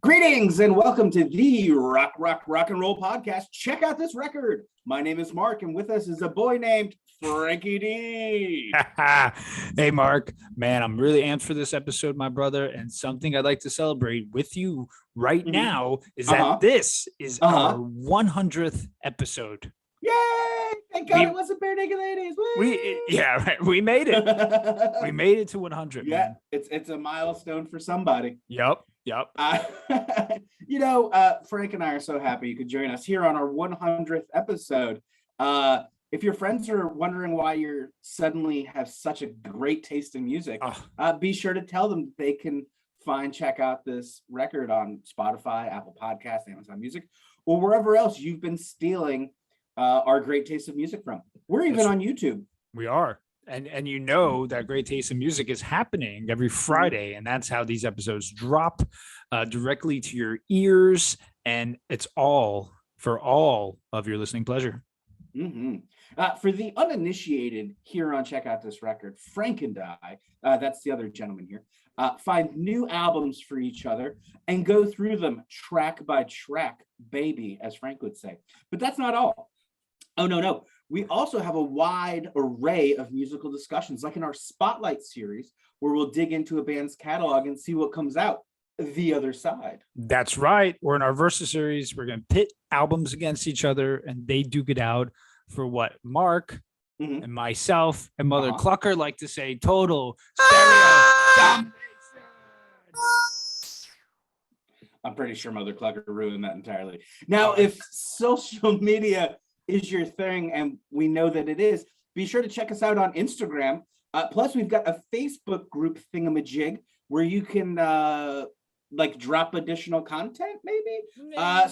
Greetings and welcome to the Rock and Roll podcast. Check out this record. My name is Mark, and with us is a boy named Frankie D. Hey, Mark, man, I'm really amped for this episode, my brother. And something I'd like to celebrate with you right now is that this is our 100th episode. Yay! Thank God it wasn't Bare Naked Ladies. We made it. We made it to 100. Yeah, man. It's a milestone for somebody. Yep. Frank and I are so happy you could join us here on our 100th episode. If your friends are wondering why you suddenly have such a great taste in music, be sure to tell them they can check out this record on Spotify, Apple Podcasts, Amazon Music, or wherever else you've been stealing our great taste of music from. We're even on YouTube. We are. And you know that Great Taste in Music is happening every Friday, and that's how these episodes drop directly to your ears, and it's all for all of your listening pleasure. For the uninitiated here on Check Out This Record, Frank and I, that's the other gentleman here, find new albums for each other and go through them track by track, baby, as Frank would say. But that's not all. Oh, no. We also have a wide array of musical discussions, like in our Spotlight series, where we'll dig into a band's catalog and see what comes out the other side. That's right. Or in our Versus series, we're going to pit albums against each other, and they duke it out for what Mark and myself and Mother Clucker like to say, total stereo domination. I'm pretty sure Mother Clucker ruined that entirely. Now, if social media is your thing, and we know that it is, be sure to check us out on Instagram. Plus, we've got a Facebook group thingamajig where you can drop additional content, maybe.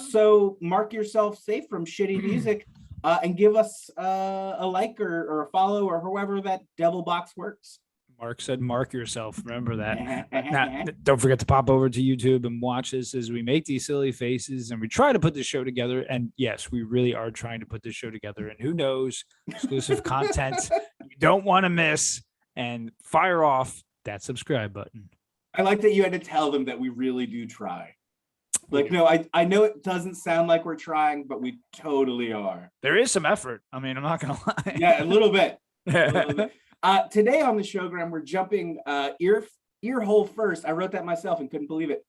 So mark yourself safe from shitty music and give us a like or a follow or however that devil box works. Mark said, mark yourself. Remember that. Now, don't forget to pop over to YouTube and watch this as we make these silly faces and we try to put this show together. And yes, we really are trying to put this show together. And who knows, exclusive content you don't want to miss. And fire off that subscribe button. I like that you had to tell them that we really do try. No, I know it doesn't sound like we're trying, but we totally are. There is some effort. I mean, I'm not going to lie. Yeah, a little bit. Today on the showgram, we're jumping ear hole first. I wrote that myself and couldn't believe it.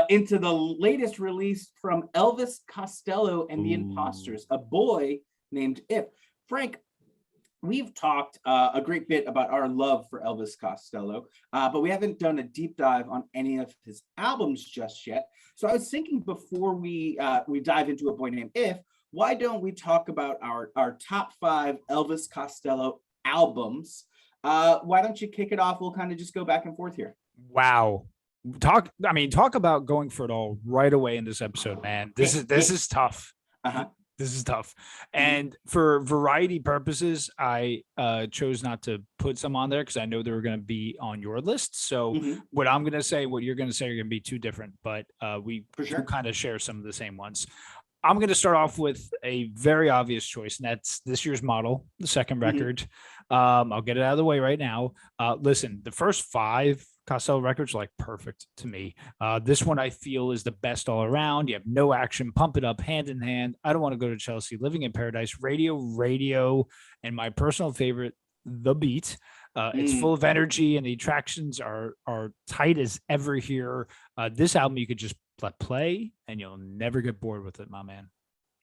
Into the latest release from Elvis Costello and the Imposters, a boy named If. Frank, we've talked a great bit about our love for Elvis Costello, but we haven't done a deep dive on any of his albums just yet. So I was thinking before we dive into a boy named If, why don't we talk about our top 5 Elvis Costello albums? Why don't you kick it off? We'll kind of just go back and forth here. Wow. Talk about going for it all right away in this episode, man. This is tough. This is tough. And for variety purposes, I chose not to put some on there because I know they were going to be on your list. So what I'm going to say, what you're going to say are going to be two different, but we kind of share some of the same ones. I'm going to start off with a very obvious choice, and that's this year's Model, the second record. I'll get it out of the way right now. Listen, the first 5 Costello records are like perfect to me. This one I feel is the best all around. You have No Action, Pump It Up, Hand in Hand, I Don't Want to Go to Chelsea, Living in Paradise, Radio, and my personal favorite, The Beat. It's full of energy, and the attractions are tight as ever here. This album you could just let play, and you'll never get bored with it, my man.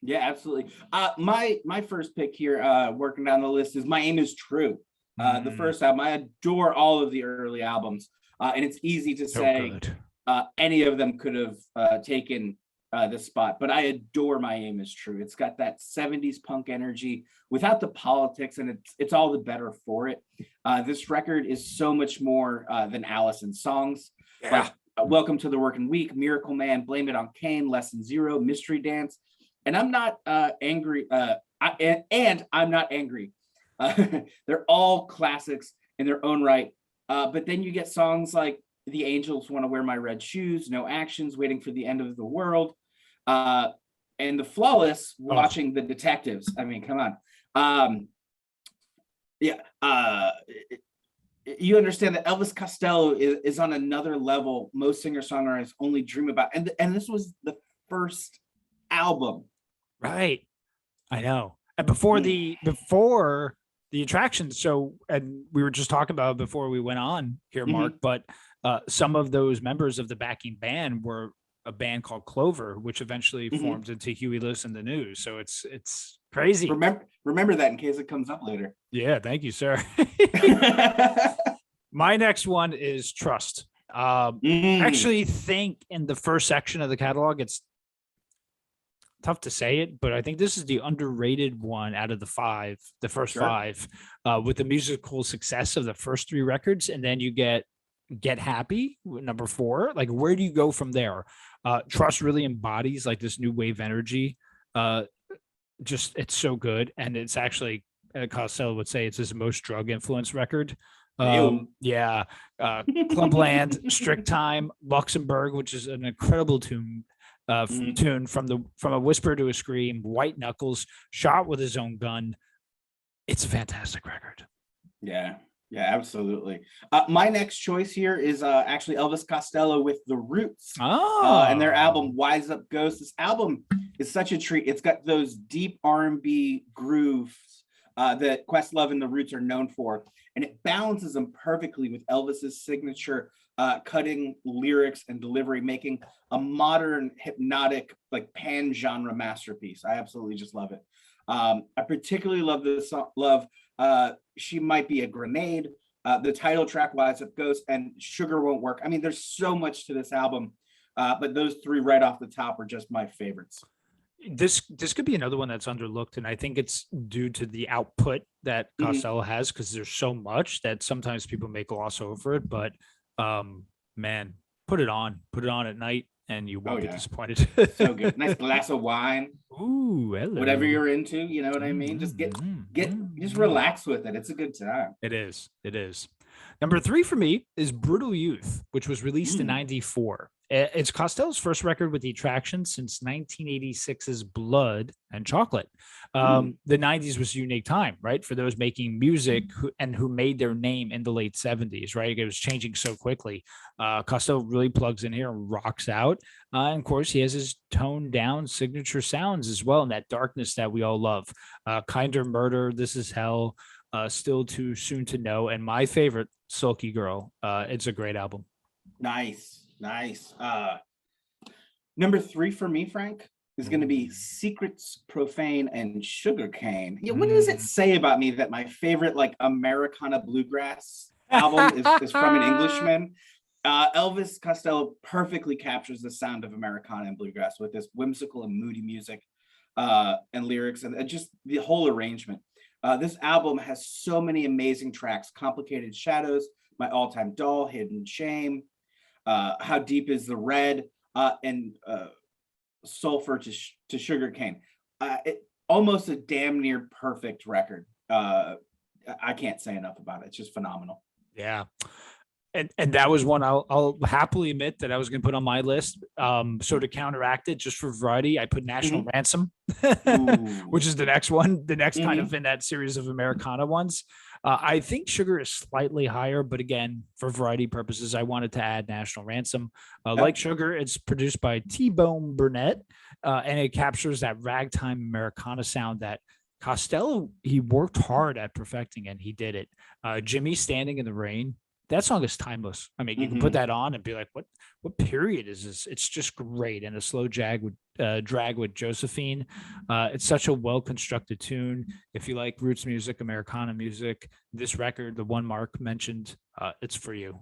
Yeah, absolutely. My first pick here, working down the list, is My Aim Is True. The first album. I adore all of the early albums, and it's easy to say any of them could have taken this spot, but I adore My Aim Is True. It's got that 70s punk energy without the politics, and it's all the better for it. This record is so much more than Allison's songs. Yeah. Like Welcome to the Working Week, Miracle Man, Blame It on Kane, Lesson Zero, Mystery Dance. And I'm not angry. I'm not angry. They're all classics in their own right. But then you get songs like The Angels Want to Wear My Red Shoes, No Actions, Waiting for the End of the World, and The Flawless, Watching the Detectives. I mean, come on. you understand that Elvis Costello is on another level most singer-songwriters only dream about. And this was the first album. Right. I know. And before the attraction, so, and we were just talking about it before we went on here, Mark, but some of those members of the backing band were a band called Clover, which eventually formed into Huey Lewis and the News. So it's crazy. Remember that in case it comes up later. Yeah, thank you, sir. My next one is Trust. Actually think in the first section of the catalog, it's tough to say it, but I think this is the underrated one out of the first five, with the musical success of the first three records. And then you get Happy, number 4. Like, where do you go from there? Trust really embodies like this new wave energy. Just, it's so good. And it's actually, Costello would say it's his most drug influenced record. Yeah. Clubland, Strict Time, Luxembourg, which is an incredible tune. Tune from a whisper to a scream, White Knuckles, Shot with His Own Gun. It's a fantastic record. Yeah, absolutely. My next choice here is actually Elvis Costello with The Roots and their album Wise Up Ghost. This album is such a treat. It's got those deep R&B grooves that Questlove and The Roots are known for, and it balances them perfectly with Elvis's signature cutting lyrics and delivery, making a modern hypnotic, like pan-genre masterpiece. I absolutely just love it. I particularly love this song, She Might Be a Grenade, the title track, Wise Up Ghost, and Sugar Won't Work. I mean, there's so much to this album, but those 3 right off the top are just my favorites. This could be another one that's underlooked, and I think it's due to the output that Costello has, because there's so much that sometimes people may gloss over it. But man, put it on at night and you won't be disappointed. So good. Nice glass of wine. Ooh, hello. Whatever you're into, you know what I mean? Just just relax with it. It's a good time. It is. Number 3 for me is Brutal Youth, which was released in 94. It's Costello's first record with the Attraction since 1986's Blood and Chocolate. The 90s was a unique time, right? For those making music who made their name in the late 70s, right? It was changing so quickly. Costello really plugs in here and rocks out. And of course, he has his toned down signature sounds as well, in that darkness that we all love. Kinder Murder, This Is Hell, Still Too Soon to Know, and my favorite, Sulky Girl. It's a great album. Nice. Number 3 for me, Frank, is going to be Secrets, Profane, and Sugarcane. Yeah, what does it say about me that my favorite like Americana bluegrass album is from an Englishman? Elvis Costello perfectly captures the sound of Americana and bluegrass with this whimsical and moody music and lyrics, and just the whole arrangement. This album has so many amazing tracks: Complicated Shadows, My All-Time Doll, Hidden Shame, How Deep Is the Red, and Sulfur to Sugarcane. Almost a damn near perfect record. I can't say enough about it. It's just phenomenal. Yeah. And that was one I'll happily admit that I was going to put on my list. So to counteract it, just for variety, I put National Ransom, which is the next one, kind of in that series of Americana ones. I think Sugar is slightly higher, but again, for variety purposes, I wanted to add National Ransom. Like Sugar, it's produced by T-Bone Burnett, and it captures that ragtime Americana sound that Costello, he worked hard at perfecting, and he did it. Jimmy Standing in the Rain, that song is timeless. I mean, you can put that on and be like, what period is this? It's just great. And a slow drag with Josephine. It's such a well-constructed tune. If you like roots music, Americana music, this record, the one Mark mentioned, it's for you.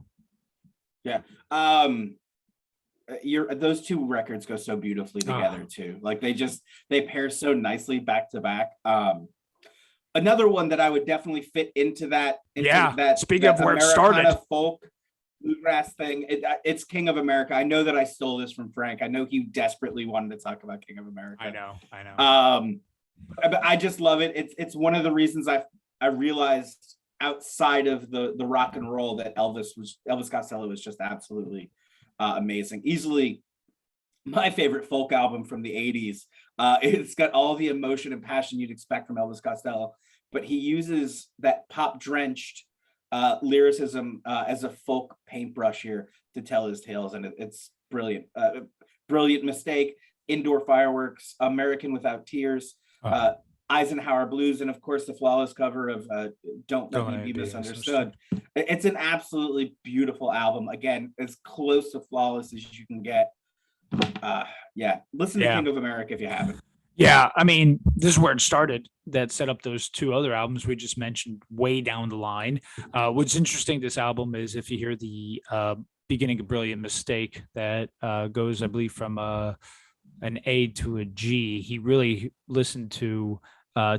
Yeah. Those 2 records go so beautifully together too. Like they pair so nicely back to back. Another one that I would definitely fit into that. Speaking of where it started, folk bluegrass thing. It's King of America. I know that I stole this from Frank. I know he desperately wanted to talk about King of America. I know. But I just love it. It's one of the reasons I realized outside of the rock and roll that Elvis Costello was just absolutely amazing. Easily my favorite folk album from the 80s. It's got all the emotion and passion you'd expect from Elvis Costello, but he uses that pop drenched lyricism as a folk paintbrush here to tell his tales, and it's brilliant. Brilliant Mistake, Indoor Fireworks, American Without Tears, Eisenhower Blues, and of course the flawless cover of Don't Let Me Be Misunderstood. It's an absolutely beautiful album. Again, as close to flawless as you can get. Listen to King of America if you haven't. Yeah, I mean, this is where it started. That set up those two other albums we just mentioned way down the line. What's interesting, this album is if you hear the beginning of Brilliant Mistake, that goes, I believe, from an A to a G. He really listened to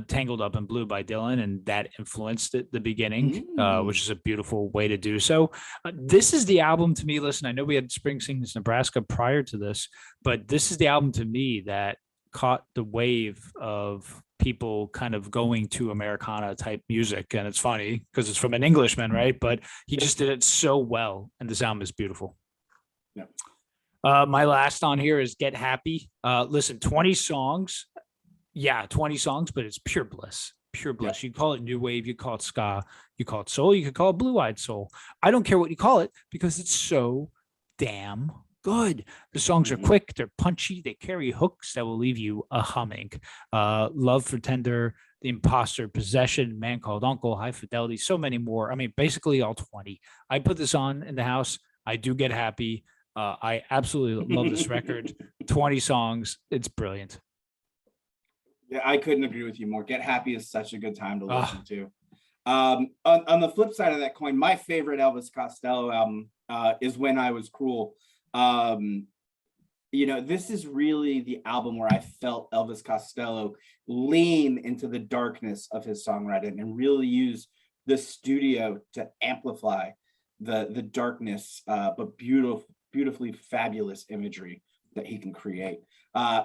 Tangled Up in Blue by Dylan, and that influenced it, the beginning, which is a beautiful way to do so. This is the album to me. Listen, I know we had Spring Sings Nebraska prior to this, but this is the album to me that caught the wave of people kind of going to Americana type music. And it's funny because it's from an Englishman, right? But he just did it so well, and this album is beautiful. Yeah. My last on here is Get Happy. Listen, 20 songs. Yeah, 20 songs, but it's pure bliss. Pure bliss. You call it new wave, you call it ska, you call it soul, you could call it blue-eyed soul. I don't care what you call it because it's so damn good. The songs are quick, they're punchy, they carry hooks that will leave you humming. Love for Tender, The Imposter, Possession, Man Called Uncle, High Fidelity, so many more. I mean, basically all 20. I put this on in the house. I do get happy. I absolutely love this record. 20 songs. It's brilliant. Yeah, I couldn't agree with you more. Get Happy is such a good time to listen to. On the flip side of that coin, my favorite Elvis Costello album is When I Was Cruel. This is really the album where I felt Elvis Costello lean into the darkness of his songwriting and really use the studio to amplify the darkness, but beautifully fabulous imagery that he can create.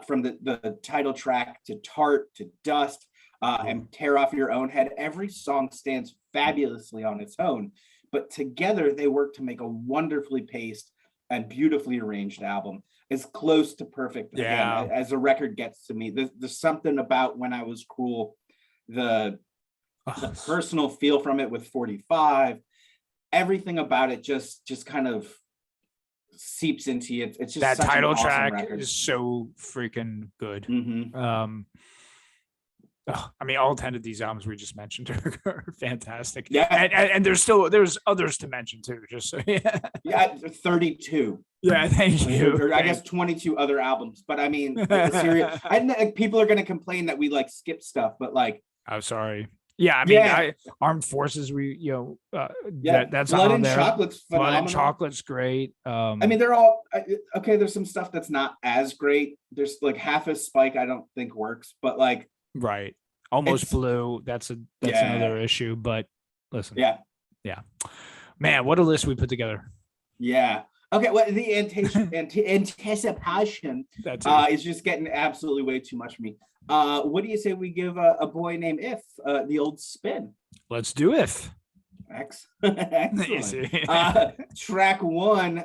From the title track to Tart to Dust and Tear Off Your Own Head, every song stands fabulously on its own, but together they work to make a wonderfully paced and beautifully arranged album. It's close to perfect again, as a record gets to me. There's something about When I Was Cruel, the personal feel from it with 45, everything about it just kind of seeps into it. It's just that such title an awesome track record. is so freaking good. Mm-hmm. All 10 of these albums we just mentioned are fantastic. Yeah, and there's others to mention too. Just so, yeah, 32. Yeah, thank you. I guess 22 other albums, but I mean, people are going to complain that we like skip stuff, but like, I'm sorry. Yeah, I mean, Armed Forces. That's Blood on and there. Chocolate's phenomenal. Blood and Chocolate's great. I mean, they're all okay. There's some stuff that's not as great. There's like Half a Spike. I don't think works, but like, right, Almost Blue. That's another issue. But listen, yeah, man, what a list we put together. Yeah. Okay. Well, the anticipation is just getting absolutely way too much for me. What do you say we give a Boy Named If the old spin? Let's do If. Excellent. Track 1,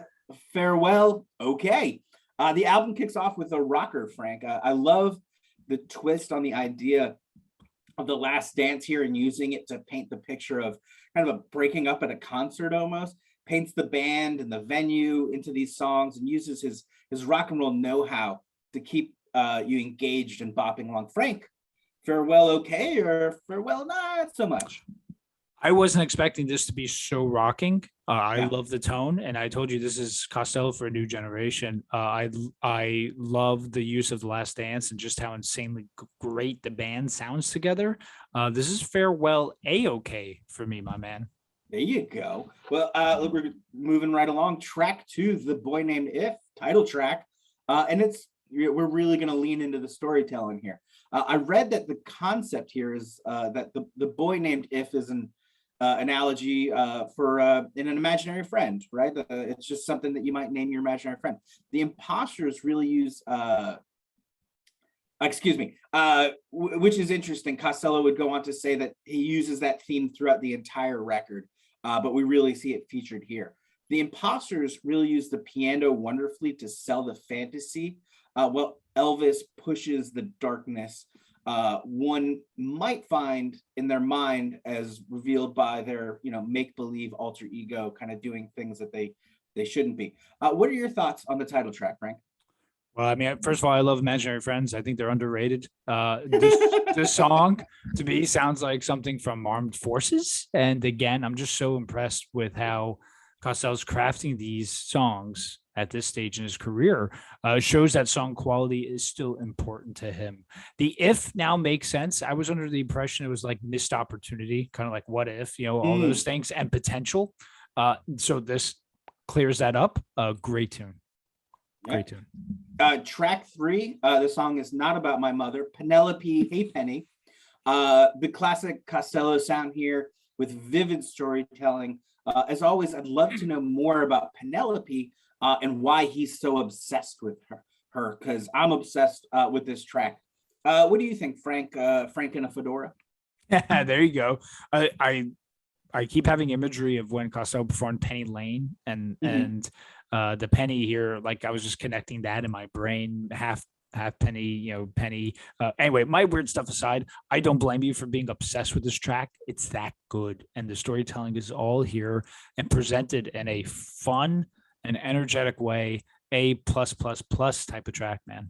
Farewell. Okay. The album kicks off with a rocker, Frank. I love the twist on the idea of The Last Dance here and using it to paint the picture of kind of a breaking up at a concert almost. Paints the band and the venue into these songs and uses his rock and roll know-how to keep you engaged and bopping along. Frank, Farewell okay or Farewell not so much? I wasn't expecting this to be so rocking. I love the tone, and I told you this is Costello for a new generation. I love the use of The Last Dance and just how insanely great the band sounds together. This is Farewell A-okay for me, my man. There you go. Well, we're moving right along. Track 2, The Boy Named If, title track. And we're really going to lean into the storytelling here. I read that the concept here is that the boy named If is an analogy for an imaginary friend, right? It's just something that you might name your imaginary friend. The Imposters really use, which is interesting. Costello would go on to say that he uses that theme throughout the entire record. But we really see it featured here. The Imposters really use the piano wonderfully to sell the fantasy, while Elvis pushes the darkness one might find in their mind as revealed by their, make-believe alter ego kind of doing things that they shouldn't be. What are your thoughts on the title track, Frank? Well, I mean, first of all, I love Imaginary Friends. I think they're underrated. This song to me sounds like something from Armed Forces. And again, I'm just so impressed with how Costello's crafting these songs at this stage in his career. Shows that song quality is still important to him. The if now makes sense. I was under the impression it was like missed opportunity, kind of like what if, all those things and potential. So this clears that up. Great tune. Great tune. Track 3, the song is Not About My Mother, Penelope Hey Penny. The classic Costello sound here with vivid storytelling. As always, I'd love to know more about Penelope and why he's so obsessed with her, because I'm obsessed with this track. What do you think, Frank? Frank in a fedora? There you go. I keep having imagery of when Costello performed Penny Lane and the penny here. Like I was just connecting that in my brain, half penny, penny. Anyway, my weird stuff aside, I don't blame you for being obsessed with this track. It's that good, and the storytelling is all here and presented in a fun and energetic way. A plus plus plus type of track, man.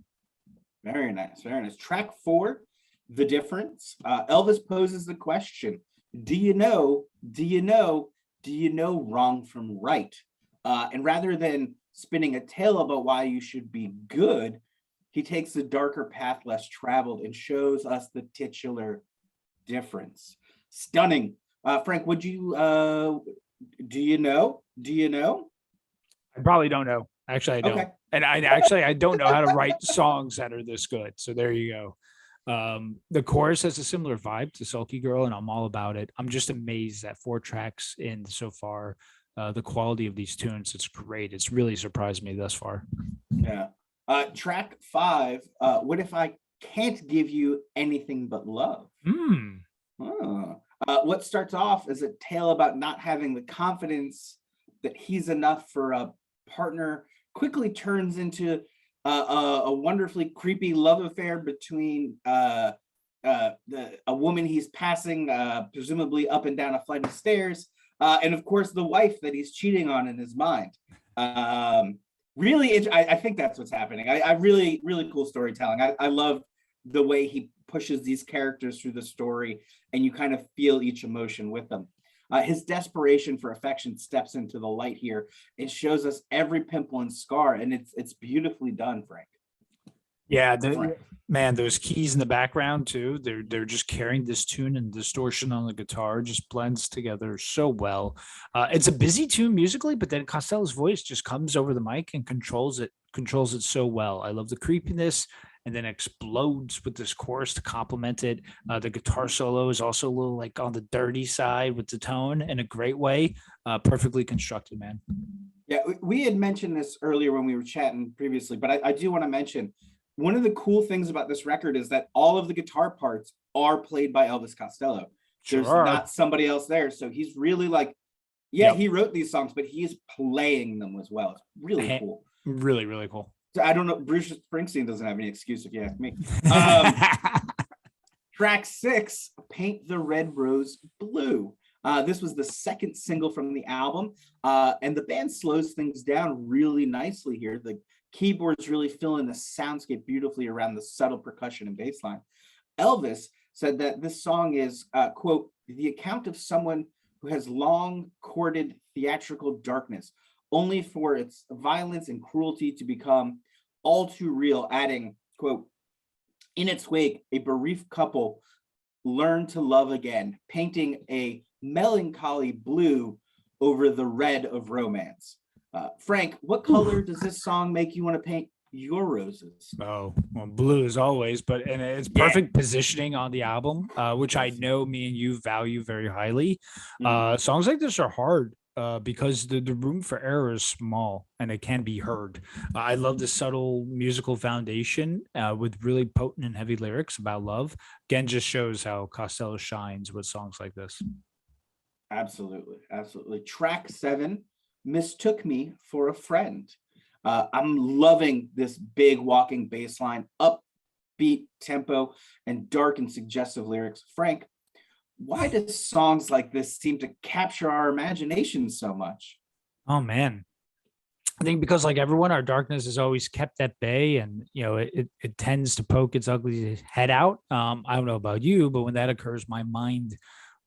Very nice, very nice. Track 4, The Difference. Elvis poses the question: do you know wrong from right? And rather than spinning a tale about why you should be good, he takes the darker path less traveled and shows us the titular difference. Stunning. Frank, would you, do you know? I probably don't know. Actually, I don't. Okay. And I don't know how to write songs that are this good. So there you go. The chorus has a similar vibe to Sulky Girl, and I'm all about it. I'm just amazed that 4 tracks in so far. The quality of these tunes, it's great. It's really surprised me thus far. Yeah. Track 5, What If I Can't Give You Anything But Love? What starts off as a tale about not having the confidence that he's enough for a partner quickly turns into a wonderfully creepy love affair between a woman he's passing, presumably up and down a flight of stairs, and of course the wife that he's cheating on in his mind. Really, I think that's what's happening. I really cool storytelling. I love the way he pushes these characters through the story, and you kind of feel each emotion with them. His desperation for affection steps into the light here. It shows us every pimple and scar, and it's beautifully done, Frank. Yeah, man, those keys in the background too. They're just carrying this tune, and distortion on the guitar just blends together so well. It's a busy tune musically, but then Costello's voice just comes over the mic and controls it so well. I love the creepiness, and then explodes with this chorus to complement it. The guitar solo is also a little like on the dirty side with the tone in a great way. Perfectly constructed, man. Yeah, we had mentioned this earlier when we were chatting previously, but I do want to mention one of the cool things about this record is that all of the guitar parts are played by Elvis Costello. Sure. There's not somebody else there. So he's really like, he wrote these songs, but he's playing them as well. It's really cool. Really, really cool. So I don't know. Bruce Springsteen doesn't have any excuse if you ask me. Track 6, Paint the Red Rose Blue. This was the second single from the album. And the band slows things down really nicely here. The keyboards really fill in the soundscape beautifully around the subtle percussion and bass line. Elvis said that this song is, quote, the account of someone who has long courted theatrical darkness, only for its violence and cruelty to become all too real, adding, quote, in its wake, a bereaved couple learn to love again, painting a melancholy blue over the red of romance. Frank, what color does this song make you want to paint your roses? Oh, well, blue as always, but and it's perfect positioning on the album, which I know me and you value very highly. Songs like this are hard because the room for error is small and it can be heard. I love the subtle musical foundation with really potent and heavy lyrics about love. Again, just shows how Costello shines with songs like this. Absolutely. Track 7, Mistook Me for a Friend. I'm loving this big walking bass line up beat, tempo, and dark and suggestive lyrics. Frank, why do songs like this seem to capture our imagination so much? Oh man. I think because like everyone, our darkness is always kept at bay, and it tends to poke its ugly head out. I don't know about you, but when that occurs, my mind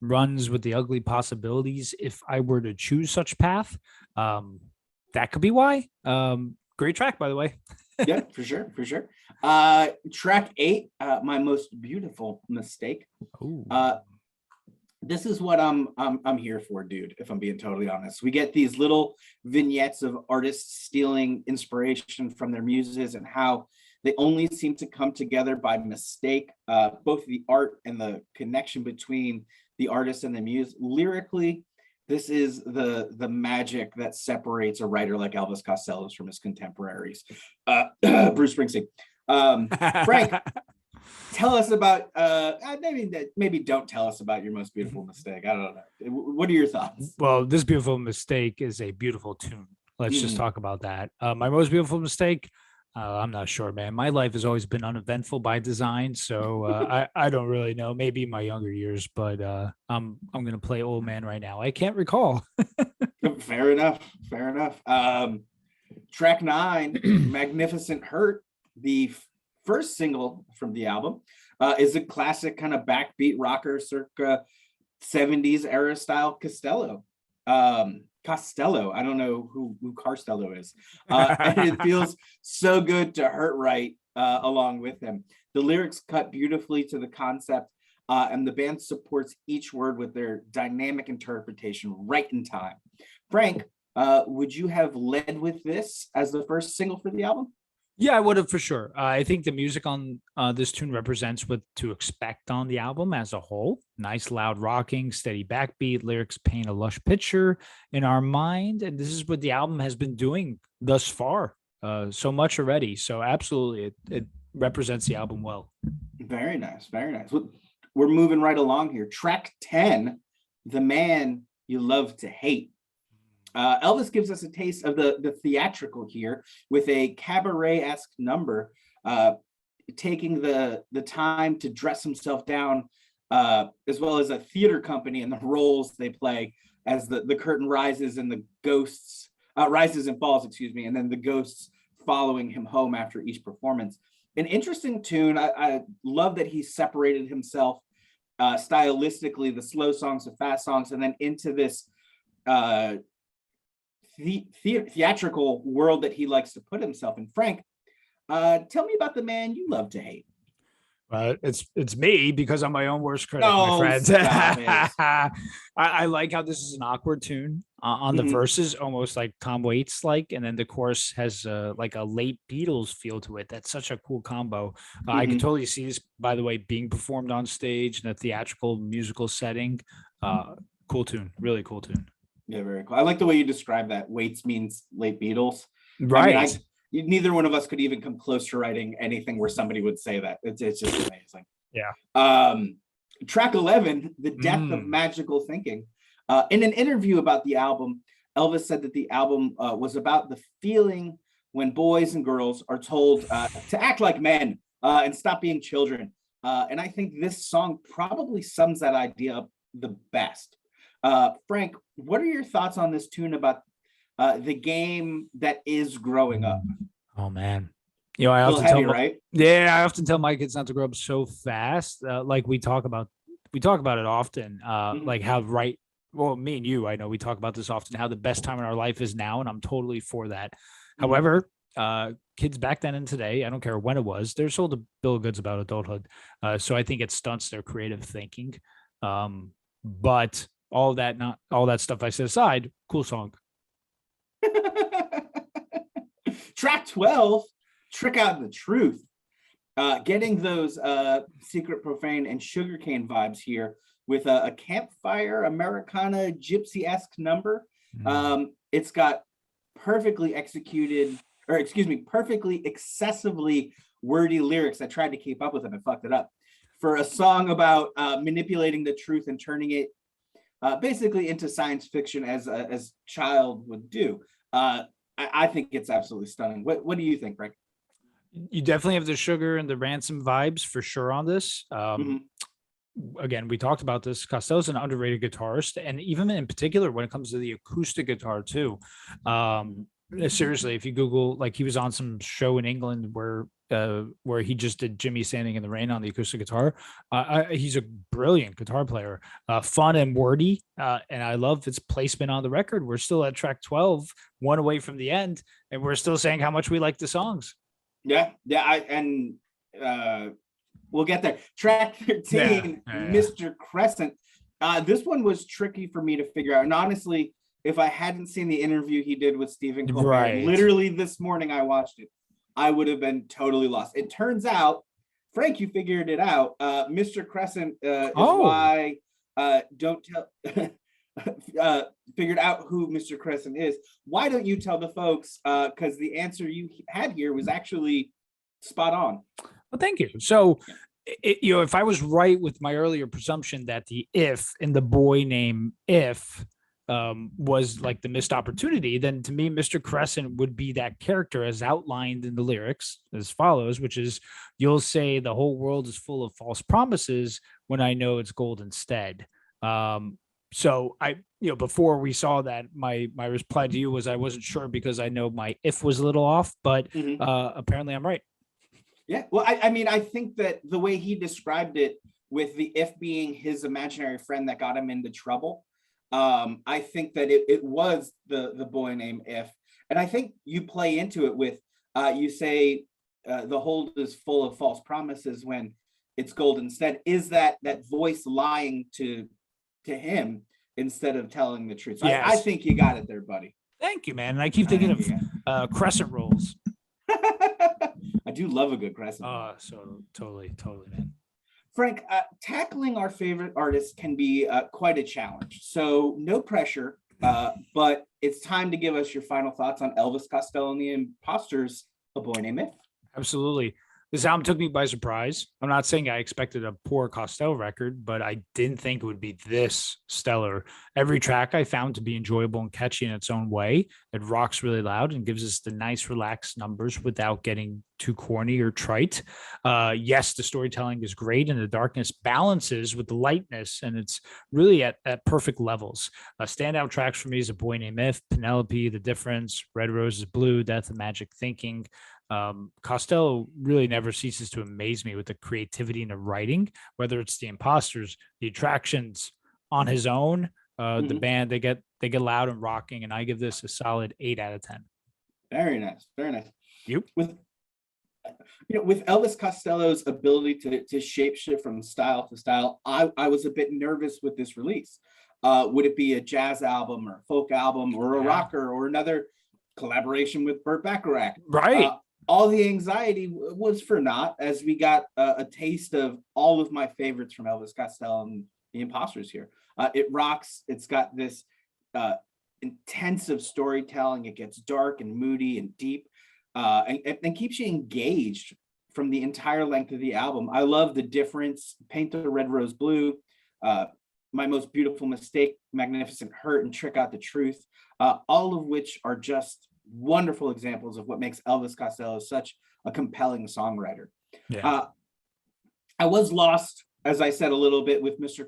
runs with the ugly possibilities. If I were to choose such path, that could be why. Great track, by the way. Yeah, for sure, for sure. Track 8, My Most Beautiful Mistake. Ooh. This is what I'm here for, dude, if I'm being totally honest. We get these little vignettes of artists stealing inspiration from their muses and how they only seem to come together by mistake. Both the art and the connection between the artist and the muse. Lyrically, this is the magic that separates a writer like Elvis Costello from his contemporaries. Bruce Springsteen. Frank, tell us about maybe don't tell us about your most beautiful mistake. I don't know. What are your thoughts? Well, This Beautiful Mistake is a beautiful tune. Let's just talk about that. My most beautiful mistake, I'm not sure, man. My life has always been uneventful by design, so I don't really know. Maybe in my younger years, but I'm gonna play old man right now. I can't recall. Fair enough. Fair enough. Track 9, Magnificent Hurt, the first single from the album, is a classic kind of backbeat rocker circa 70s era style Costello. Costello, I don't know who Costello is. And it feels so good to hurt right along with him. The lyrics cut beautifully to the concept, and the band supports each word with their dynamic interpretation right in time. Frank, would you have led with this as the first single for the album? Yeah, I would have for sure. I think the music on this tune represents what to expect on the album as a whole. Nice, loud rocking, steady backbeat, lyrics paint a lush picture in our mind. And this is what the album has been doing thus far. So much already. So absolutely, it represents the album well. Very nice, very nice. We're moving right along here. Track 10, The Man You Love to Hate. Elvis gives us a taste of the theatrical here with a cabaret-esque number, taking the time to dress himself down, as well as a theater company and the roles they play as the curtain rises and the ghosts rises and falls, excuse me, and then the ghosts following him home after each performance. An interesting tune. I love that he separated himself stylistically, the slow songs, the fast songs, and then into this theatrical world that he likes to put himself in. Frank, tell me about The Man You Love to Hate. It's me because I'm my own worst critic, my friends. I like how this is an awkward tune on the verses, almost like Tom Waits like, and then the chorus has like a late Beatles feel to it. That's such a cool combo. I can totally see this, by the way, being performed on stage in a theatrical musical setting. Cool tune, really cool tune. Yeah, very cool. I like the way you describe that. Waits means late Beatles. Right. I mean, neither one of us could even come close to writing anything where somebody would say that. It's just amazing. Yeah. Track 11, The Death of Magical Thinking. In an interview about the album, Elvis said that the album was about the feeling when boys and girls are told to act like men and stop being children. And I think this song probably sums that idea up the best. Frank, what are your thoughts on this tune about the game that is growing up? Oh man, I often I often tell my kids not to grow up so fast. Like we talk about it often. Like how me and you, I know we talk about this often. How the best time in our life is now, and I'm totally for that. However, kids back then and today, I don't care when it was, they're sold a bill of goods about adulthood. So I think it stunts their creative thinking. But all that stuff I set aside, cool song. Track 12, Trick Out the Truth. Getting those Secret Profane and Sugarcane vibes here with a campfire Americana gypsy-esque number. It's got perfectly excessively wordy lyrics. I tried to keep up with them and fucked it up. For a song about manipulating the truth and turning it basically into science fiction as child would do. I think it's absolutely stunning. What do you think, Frank? You definitely have the Sugar and the Ransom vibes for sure on this. Mhm. Again, we talked about this. Costello's an underrated guitarist, and even in particular when it comes to the acoustic guitar too. Seriously, if you Google, like, he was on some show in England where he just did Jimmy Standing in the Rain on the acoustic guitar. He's a brilliant guitar player, fun and wordy, and I love its placement on the record. We're still at track 12, one away from the end, and we're still saying how much we like the songs. Yeah, we'll get there. Track 13, Mr. Crescent. This one was tricky for me to figure out. And honestly, if I hadn't seen the interview he did with Stephen Colbert, literally this morning I watched it, I would have been totally lost. It turns out, Frank, you figured it out. Mr. Crescent is why don't tell figured out who Mr. Crescent is. Why don't you tell the folks? Because the answer you had here was actually spot on. Well, thank you. So, if I was right with my earlier presumption that the if in the boy name if was like the missed opportunity, then to me, Mr. Crescent would be that character as outlined in the lyrics as follows, which is, you'll say the whole world is full of false promises when I know it's gold instead. So before we saw that, my reply to you was I wasn't sure because I know my if was a little off, but apparently I'm right. Yeah, well, I mean, I think that the way he described it, with the if being his imaginary friend that got him into trouble, I think that it was the boy named If. And I think you play into it with, you say the hold is full of false promises when it's gold instead. Is that voice lying to him instead of telling the truth? So yes. I think you got it there, buddy. Thank you, man. And I keep thinking of crescent rolls. I do love a good crescent. So totally, man. Frank, tackling our favorite artists can be quite a challenge. So no pressure, but it's time to give us your final thoughts on Elvis Costello and the Imposters, A Boy Named If. Absolutely. This album took me by surprise. I'm not saying I expected a poor Costello record, but I didn't think it would be this stellar. Every track I found to be enjoyable and catchy in its own way. It rocks really loud and gives us the nice, relaxed numbers without getting too corny or trite. Yes, the storytelling is great and the darkness balances with the lightness, and it's really at perfect levels. Standout tracks for me is A Boy Named If, Penelope, The Difference, Red Roses Blue, Death and Magic Thinking. Costello really never ceases to amaze me with the creativity and the writing, whether it's the Imposters, the Attractions, on his own, the band, they get loud and rocking, and I give this a solid 8 out of 10. Very nice. You? With Elvis Costello's ability to shapeshift from style to style, I was a bit nervous with this release. Would it be a jazz album or a folk album or a rocker or another collaboration with Burt Bacharach? Right. All the anxiety was for naught, as we got a taste of all of my favorites from Elvis Costello and the Imposters here. It rocks. It's got this intensive storytelling. It gets dark and moody and deep, and keeps you engaged from the entire length of the album. I love The Difference, Paint the Red Rose Blue, My Most Beautiful Mistake, Magnificent Hurt, and Trick Out the Truth, all of which are just wonderful examples of what makes Elvis Costello such a compelling songwriter. I was lost, as I said, a little bit with Mr.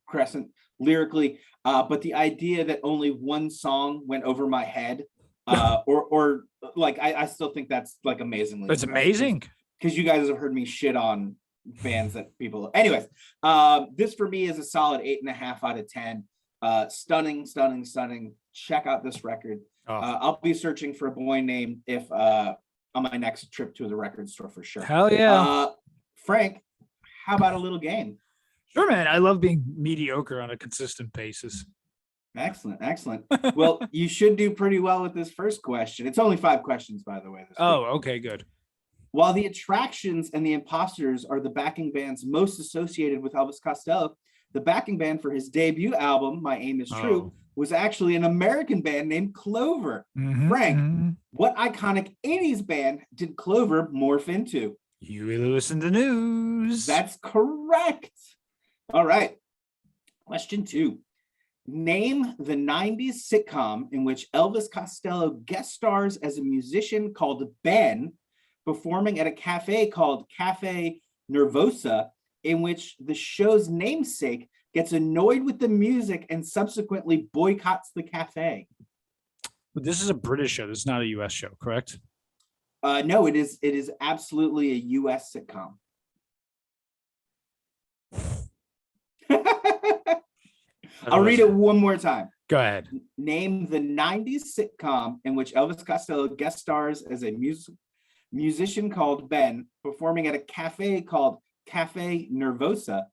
Crescent lyrically, but the idea that only one song went over my head, or like, I still think that's like amazingly. It's amazing, because you guys have heard me shit on bands that people. Anyways, this for me is a solid 8.5 out of 10. Stunning. Check out this record. I'll be searching for A Boy Named If on my next trip to the record store for sure. Hell yeah. Frank, how about a little game? Sure, man. I love being mediocre on a consistent basis. Excellent. Well, you should do pretty well with this first question. It's only 5 questions, by the way. Okay, good. While the Attractions and the Imposters are the backing bands most associated with Elvis Costello, the backing band for his debut album, My Aim Is True, was actually an American band named Clover. Frank, what iconic 80s band did Clover morph into? Huey Lewis and the News. That's correct. All right. Question 2. Name the 90s sitcom in which Elvis Costello guest stars as a musician called Ben performing at a cafe called Cafe Nervosa, in which the show's namesake gets annoyed with the music and subsequently boycotts the cafe? But this is a British show. This is not a US show, correct? No, it is absolutely a US sitcom. I'll read it one more time. Go ahead. Name the 90s sitcom in which Elvis Costello guest stars as a musician called Ben, performing at a cafe called Cafe Nervosa,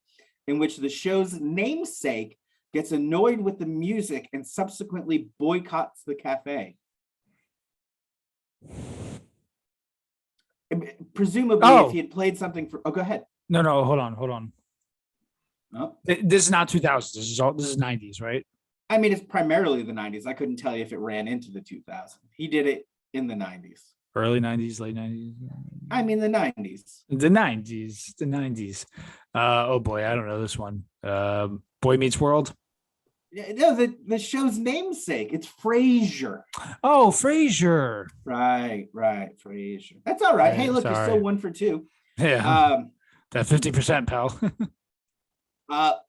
in which the show's namesake gets annoyed with the music and subsequently boycotts the cafe. Presumably, if he had played something for... Oh, go ahead. No, hold on. Oh. This is not 2000s. This is 90s, right? I mean, it's primarily the 90s. I couldn't tell you if it ran into the 2000s. He did it in the 90s. Early 90s, late 90s? I mean, the 90s. The 90s. Oh boy, I don't know this one. Boy Meets World? No, the show's namesake. It's Frasier. Oh, Frasier. Right, Frasier. That's all right. Hey, look, you're still 1 for 2. Yeah. That 50%, pal.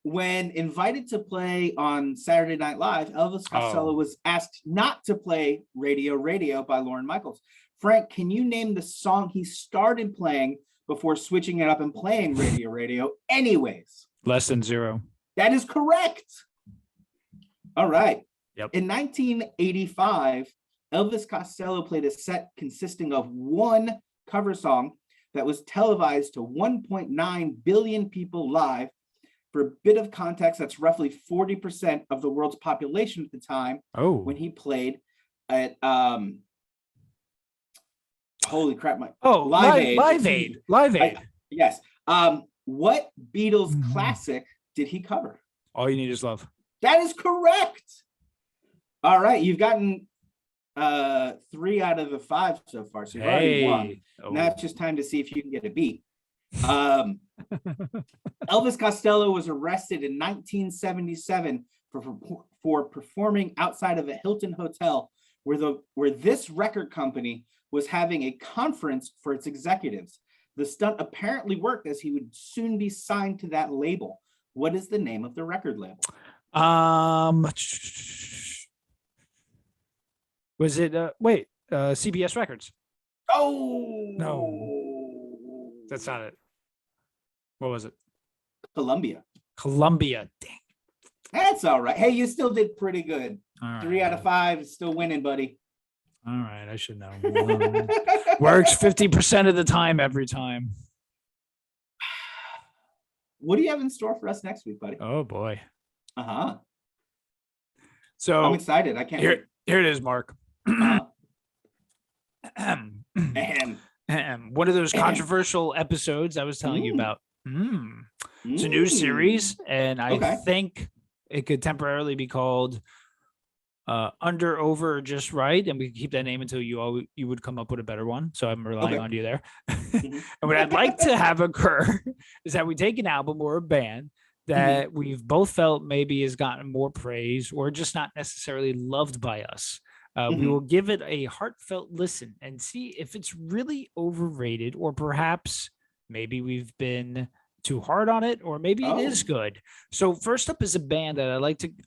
When invited to play on Saturday Night Live, Elvis Costello was asked not to play Radio by Lorne Michaels. Frank, can you name the song he started playing before switching it up and playing Radio anyways? Less Than Zero. That is correct. All right. Yep. In 1985, Elvis Costello played a set consisting of one cover song that was televised to 1.9 billion people live. For a bit of context, that's roughly 40% of the world's population at the time. Oh. When he played at holy crap, Live Aid. Yes. What Beatles classic did he cover? All You Need Is Love. That is correct. All right, you've gotten 3 out of the 5 so far, so you've already won. Now it's just time to see if you can get a beat. Elvis Costello was arrested in 1977 for performing outside of a Hilton hotel where this record company was having a conference for its executives. The stunt apparently worked, as he would soon be signed to that label. What is the name of the record label? Was it CBS Records? Oh no, that's not it. What was it? Columbia. Dang. That's all right. Hey, you still did pretty good. All 3 out of 5 is still winning, buddy. All right, I should know. Works 50% of the time every time. What do you have in store for us next week, buddy? Oh boy. So I'm excited. I can't wait. Here it is, Mark. One of those controversial episodes I was telling you about. It's a new series, and I think it could temporarily be called Under, Over, or Just Right, and we can keep that name until you would come up with a better one. So I'm relying on you there. And what I'd like to have occur is that we take an album or a band that we've both felt maybe has gotten more praise or just not necessarily loved by us. We will give it a heartfelt listen and see if it's really overrated, or perhaps maybe we've been too hard on it, or maybe it is good. So first up is a band that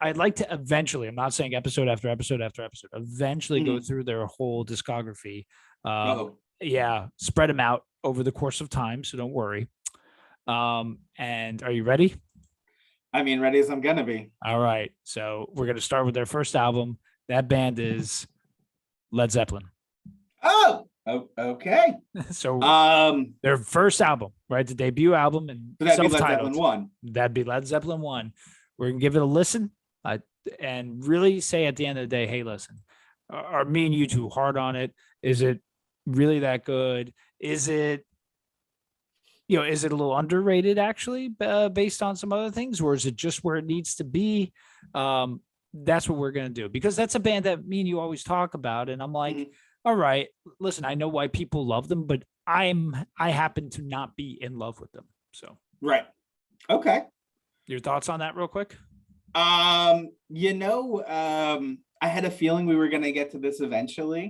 I'd like to eventually, I'm not saying episode after episode after episode, eventually go through their whole discography. Yeah, spread them out over the course of time, so don't worry. And are you ready? I mean, ready as I'm gonna be. All right, so we're gonna start with their first album. That band is Led Zeppelin. Oh, okay. So their first album, right? The debut album, and so that'd be self-titled. Led Zeppelin 1. That'd be Led Zeppelin 1. We're gonna give it a listen, and really say at the end of the day, hey, listen, are me and you too hard on it? Is it really that good? Is it, is it a little underrated actually, based on some other things, or is it just where it needs to be? That's what we're going to do, because that's a band that me and you always talk about. And I'm like, all right, listen, I know why people love them, but I happen to not be in love with them. So, right. Okay. Your thoughts on that real quick? I had a feeling we were going to get to this eventually.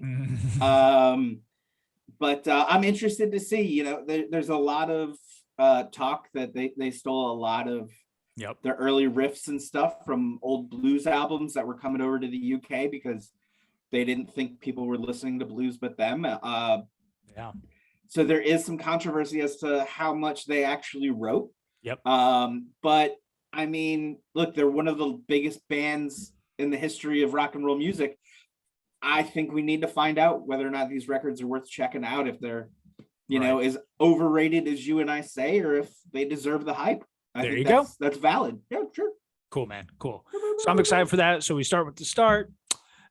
but I'm interested to see. You know, there's a lot of talk that they stole a lot of their early riffs and stuff from old blues albums that were coming over to the UK because they didn't think people were listening to blues but them. So there is some controversy as to how much they actually wrote. But I mean, look, they're one of the biggest bands in the history of rock and roll music. I think we need to find out whether or not these records are worth checking out, if they're, you know, as overrated as you and I say, or if they deserve the hype. I think that's valid. Yeah, sure. Cool, man. Cool. So I'm excited for that. So we start with the start.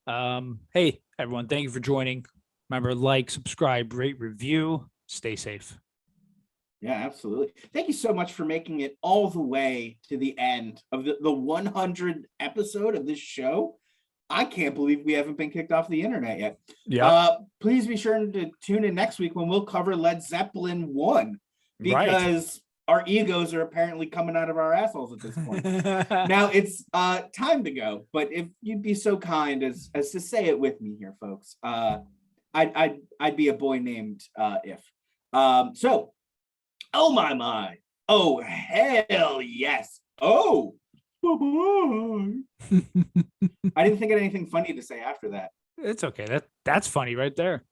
Hey, everyone, thank you for joining. Remember, like, subscribe, rate, review. Stay safe. Yeah, absolutely. Thank you so much for making it all the way to the end of the 100th episode of this show. I can't believe we haven't been kicked off the internet yet. Please be sure to tune in next week when we'll cover Led Zeppelin 1, because our egos are apparently coming out of our assholes at this point. Now it's time to go, but if you'd be so kind as to say it with me here, folks, I'd be a boy named If. So, oh my, oh hell yes, oh bye-bye. I didn't think of anything funny to say after that. It's okay. That's funny right there.